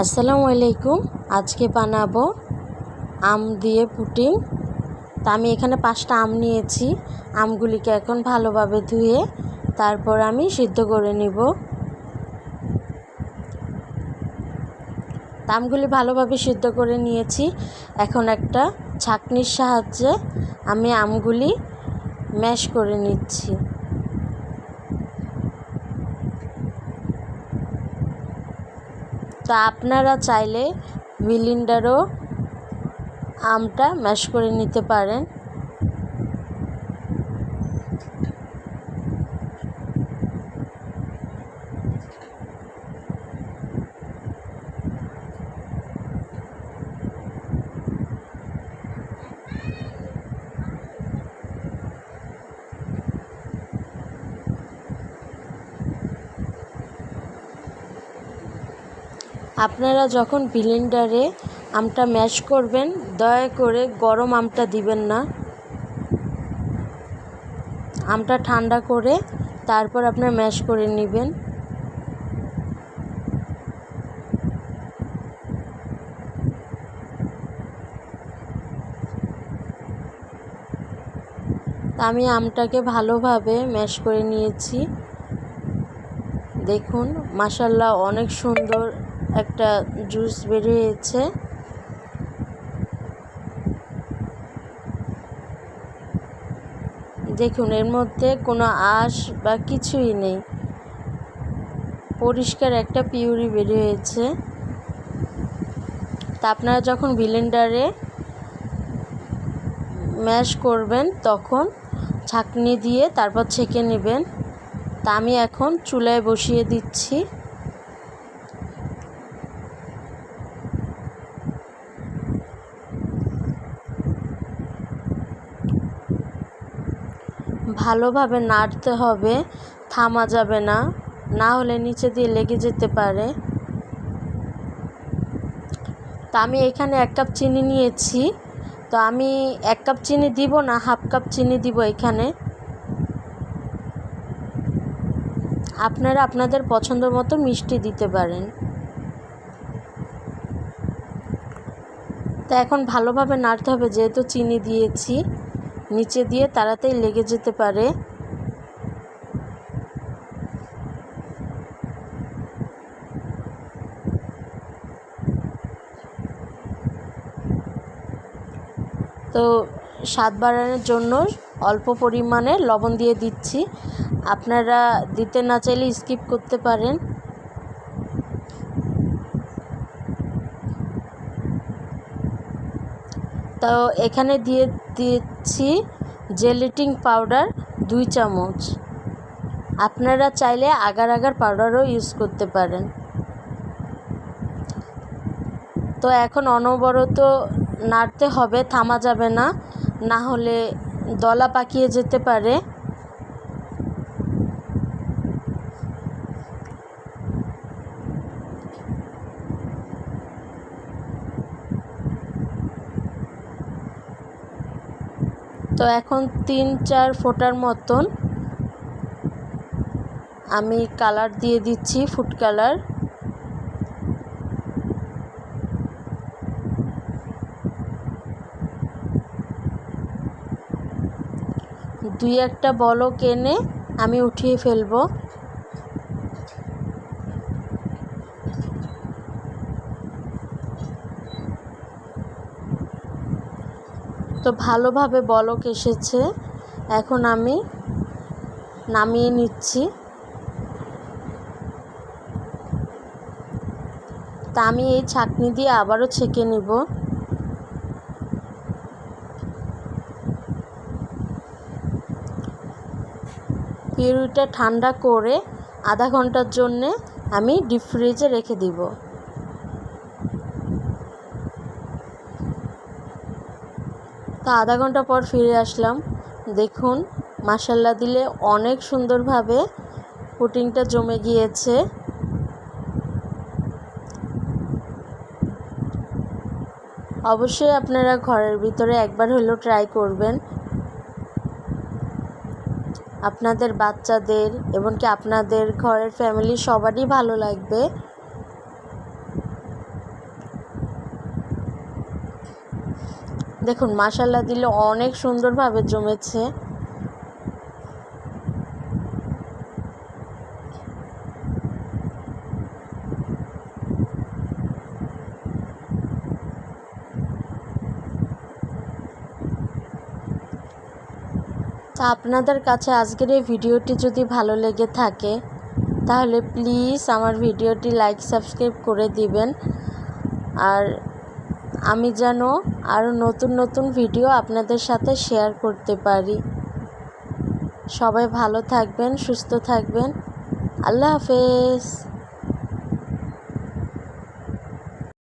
আসসালামু আলাইকুম। আজকে বানাবো আম দিয়ে পুডিং। তা আমি এখানে 5টা আম নিয়েছি। আমগুলিকে এখন ভালোভাবে ধুয়ে তারপর আমি সিদ্ধ করে নিব। আমগুলি ভালোভাবে সিদ্ধ করে নিয়েছি। এখন একটা ছাঁকনির সাহায্যে আমি আমগুলি ম্যাশ করে নিচ্ছি। তা আপনারা চাইলে ব্লেন্ডারেও আমটা ম্যাশ করে নিতে পারেন। আপনারা যখন ব্লেন্ডারে আমটা ম্যাশ করবেন, দয়া করে গরম আমটা দিবেন না। আমটা ঠান্ডা করে তারপর আপনারা ম্যাশ করে নেবেন। আমি আমটাকে ভালোভাবে ম্যাশ করে নিয়েছি। দেখুন, মাশাআল্লাহ অনেক সুন্দর একটা জুস বের হয়েছে। দেখুন, এর মধ্যে কোনো আঁশ বা কিছুই নেই, পরিষ্কার একটা পিউরি বের হয়েছে। তা আপনারা যখন ব্লেন্ডারে ম্যাশ করবেন তখন ছাঁকনি দিয়ে তারপর ছেঁকে নেবেন। তা আমি এখন চুলায় বসিয়ে দিচ্ছি। ভালোভাবে নাড়তে হবে, থামা যাবে না, না হলে নিচে দিয়ে লেগে যেতে পারে। তা আমি এখানে 1 কাপ চিনি নিয়েছি। তো আমি 1 কাপ চিনি দিব না, হাফ কাপ চিনি দিব এখানে। আপনারা আপনাদের পছন্দ মতো মিষ্টি দিতে পারেন। তা এখন ভালোভাবে নাড়তে হবে, যেহেতু চিনি দিয়েছি, নিচে দিয়ে তাড়াতাড়ি লেগে যেতে পারে। তো স্বাদ বাড়ানোর জন্য অল্প পরিমাণে লবণ দিয়ে দিচ্ছি। আপনারা দিতে না চাইলে স্কিপ করতে পারেন। তো এখানে দিয়ে দিচ্ছি জেলেটিন পাউডার 2 চামচ। আপনারা চাইলে আগার আগার পাউডারও ইউজ করতে পারেন। তো এখন অনবরত নাড়তে হবে, থামা যাবে না, না হলে দলা পাকিয়ে যেতে পারে। তো এখন 3-4 ফোঁটার মতন আমি কালার দিয়ে দিচ্ছি, ফুড কালার। দুই একটা বলক এনে আমি উঠিয়ে ফেলবো। তো ভালোভাবে বলক এসেছে, এখন আমি নামিয়ে নিচ্ছি। তা আমি এই ছাঁকনি দিয়ে আবারও ছেঁকে নিব। পিউরিটা ঠান্ডা করে আধা ঘন্টার জন্যে আমি ডিপ ফ্রিজে রেখে দিব। তা আধা ঘন্টা পর ফিরে আসলাম। দেখুন, মাশাআল্লাহ দিলে অনেক সুন্দরভাবে পুডিংটা জমে গিয়েছে। অবশ্যই আপনারা ঘরের ভিতরে একবার হলেও ট্রাই করবেন। আপনাদের বাচ্চাদের এমনকি আপনাদের ঘরের ফ্যামিলি সবারই ভালো লাগবে। দেখুন মাশাআল্লাহ দিলে অনেক সুন্দরভাবে জমেছে। তা আপনাদের কাছে আজকের এই ভিডিওটি যদি ভালো লেগে থাকে তাহলে প্লিজ আমার ভিডিওটি লাইক সাবস্ক্রাইব করে দিবেন, আর আমি যেন আরও নতুন নতুন ভিডিও আপনাদের সাথে শেয়ার করতে পারি। সবাই ভালো থাকবেন, সুস্থ থাকবেন। আল্লাহ হাফেজ।